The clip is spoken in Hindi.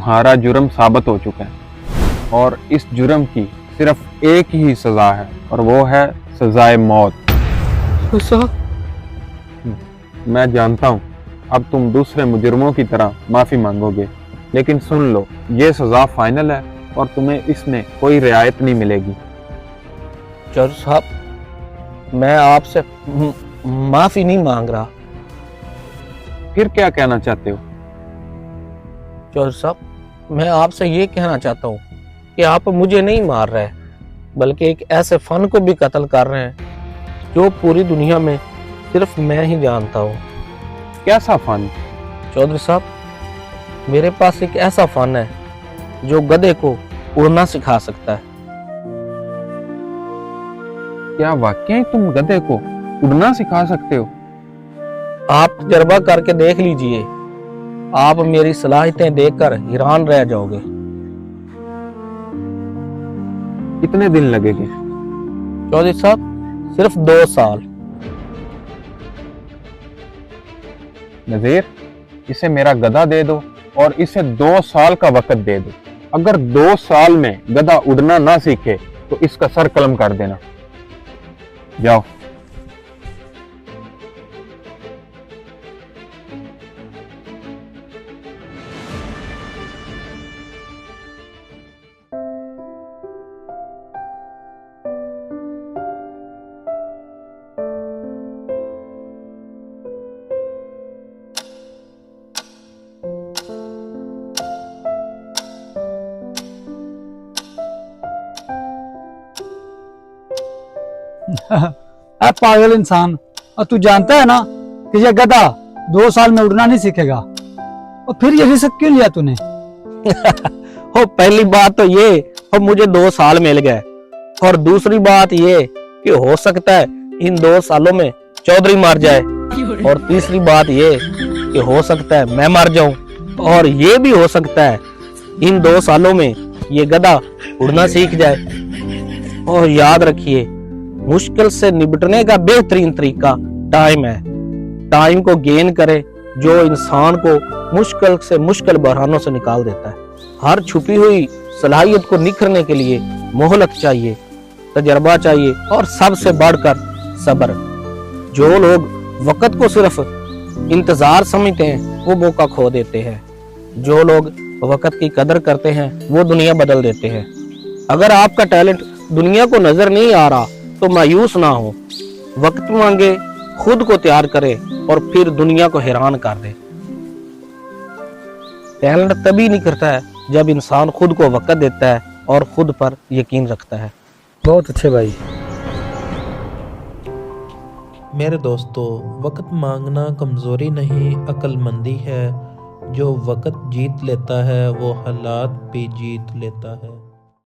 तुम्हारा जुर्म साबित हो चुका है और इस जुर्म की सिर्फ एक ही सजा है और वो है सजाए मौत। मैं जानता हूँ अब तुम दूसरे मुजरिमों की तरह माफी मांगोगे, लेकिन सुन लो, ये सजा फाइनल है और तुम्हें इसमें कोई रियायत नहीं मिलेगी। जज साहब, मैं आपसे माफी नहीं मांग रहा। फिर क्या कहना चाहते हो? जज साहब, मैं आपसे ये कहना चाहता हूँ कि आप मुझे नहीं मार रहे, बल्कि एक ऐसे फन को भी कत्ल कर रहे हैं जो पूरी दुनिया में सिर्फ मैं ही जानता हूँ। कैसा फन? चौधरी साहब, मेरे पास एक ऐसा फन है जो गधे को उड़ना सिखा सकता है। क्या वाकई तुम गधे को उड़ना सिखा सकते हो? आप तजर्बा करके देख लीजिए, आप मेरी सलाहियतें देखकर हैरान रह जाओगे। कितने दिन लगेंगे? चौधरी साहब, सिर्फ 2 साल। नजीर, इसे मेरा गधा दे दो और इसे 2 साल का वक्त दे दो। अगर 2 साल में गधा उड़ना ना सीखे तो इसका सर कलम कर देना। जाओ। अरे पागल इंसान, और तू जानता है ना कि ये गधा 2 साल में उड़ना नहीं सीखेगा, और फिर ये रिस्क क्यों लिया तूने? हो, पहली बात तो ये हो मुझे 2 साल मिल गए, और दूसरी बात ये कि हो सकता है इन 2 सालों में चौधरी मर जाए, और तीसरी बात ये कि हो सकता है मैं मर जाऊं, और ये भी हो सकता है इन 2 सालों में ये गधा उड़ना सीख जाए। और याद रखिए, मुश्किल से निपटने का बेहतरीन तरीका टाइम है। टाइम को गेन करे जो इंसान को मुश्किल से मुश्किल बहरानों से निकाल देता है। हर छुपी हुई सलाहियत को निखरने के लिए मोहलत चाहिए, तजर्बा चाहिए और सबसे बढ़कर सब्र। जो लोग वक्त को सिर्फ इंतजार समझते हैं वो मौका खो देते हैं। जो लोग वक्त की कदर करते हैं वो दुनिया बदल देते हैं। अगर आपका टैलेंट दुनिया को नजर नहीं आ रहा तो मायूस ना हो, वक्त मांगे, खुद को तैयार करे और फिर दुनिया को हैरान कर दे। टैलेंट तभी निखरता है जब इंसान खुद को वक्त देता है और खुद पर यकीन रखता है। बहुत अच्छे भाई। मेरे दोस्तों, वक्त मांगना कमज़ोरी नहीं, अक्लमंदी है। जो वक्त जीत लेता है वो हालात भी जीत लेता है।